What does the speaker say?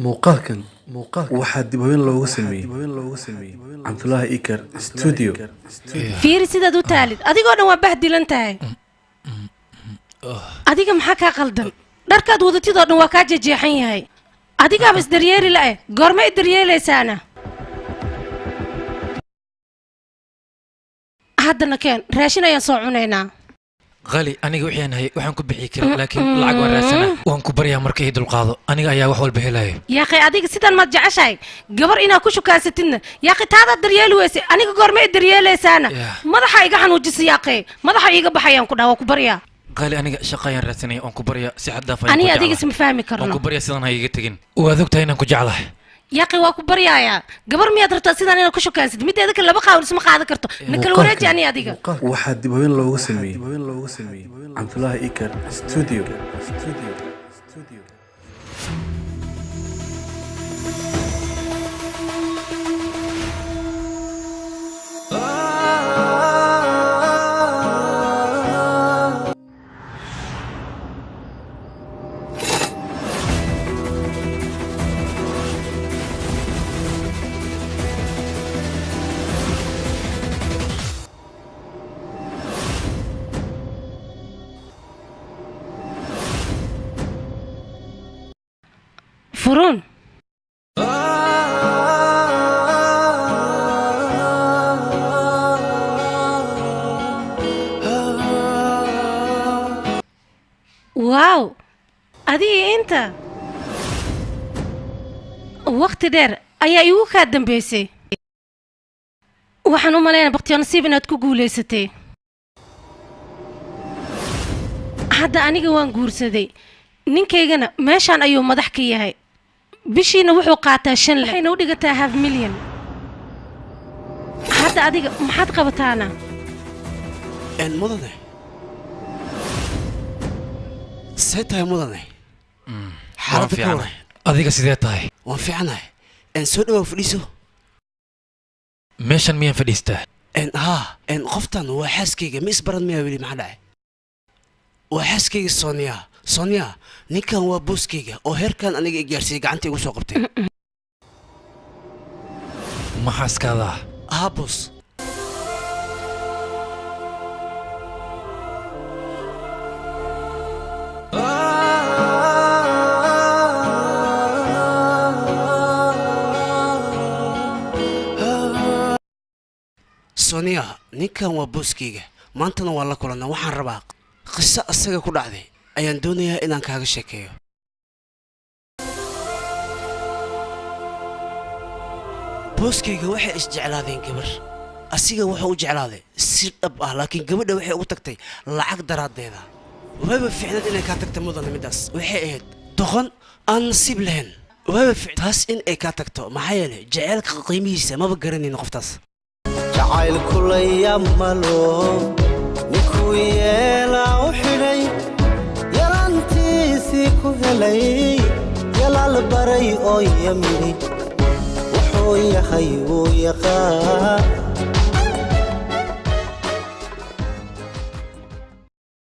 muuqaalkan waxaa dib u habeyn loogu sameeyey Cabdullaahi Ikar Studio. fiiri sidaad u taalid adigoo dhan waa bahdilan tahay adiga maxaa kaa qaldan dharkaad wadatidoo dhan waa kaa jeexan yahay adigaaba isdaryeeli la'e goorma isdaryeelaysaana haddana keen raashin ayaan soo cunaynaa غالي أنا وحي أنا هي وحن كبحي كلا لكن العقب الراسنا وان كبريا مركي يد القاضي أنا أيا وحول بهلاي يا أخي أديك سيدان ما تجعشاي قبر إنا كوشو كاستنا يا أخي هذا الدريال ويسي أنا قرمي الدريال سانا ماذا حقيقة حنوجس يا أخي ماذا حقيقة بحيان كنا وكبريا غالي أنا شقيا راسني وان كبريا سحد دافع أنا أديك اسم فهمي كرنا وان كبريا سيدان هي تجين وذوق تاينا كجعله يا أخي واكبريا يا قبر مية درت سيدان أنا كوشو كاست ميت هذاك اللي بقى ولسه ما قاعد كرتو نكل وريت يعني أديك واحد dib u habeyn loogu sameeyey Cabdullaahi Ikar Studio. فرون واو أدي أنت وقت دير أيا يوكا دمبيسي وحنو مالينا بقتي نصيبنا تكوغوليستي حدا أنيقا وان قورسدي ninkaygana meeshaan ayuu madax ka yahay bishiina wuxuu qaataa 5 waxayna u dhigataa half million hadda adiga maxaad qabataana mudane seetay mudane xaalada ka waran adiga sidee tahay waan fiicanahay soo dhawaw fadhiiso meeshan miyaan fadhiistaa qoftan waa xaaskayga ma isbaran miyaa weli maxaa dhacay waa xaaskayga Sonia ninkan waa booskayga oo heerkan aniga gaarsiiyay gacanta igu soo qabtay ma xaaskaada boos Sonia ninkan waa booskayga maantana waa la kulanaa waxaan rabaa qiso asaga ku dhacday ayaan doonayaa inaan kaaga sheekeeyo booskayga waxay isjeclaadeen gabar asiga wuxuu u jeclaaday si dhab ah laakiin gabadha waxay ugu tagtay lacag daraadeeda waba ficnad inay ka tagto mudane midaas waxay ahayd doqon aan nasiib lahayn waba taas in ay ka tagto maxaa yeelay jaceylka qiimihiisa maba garanayno qoftaas jacayl kulaya malo ninkuu yeelaa u xidhay yarantiisii ku helay yalaal baray oo yamiri wuxuu yahay wuu yaqaan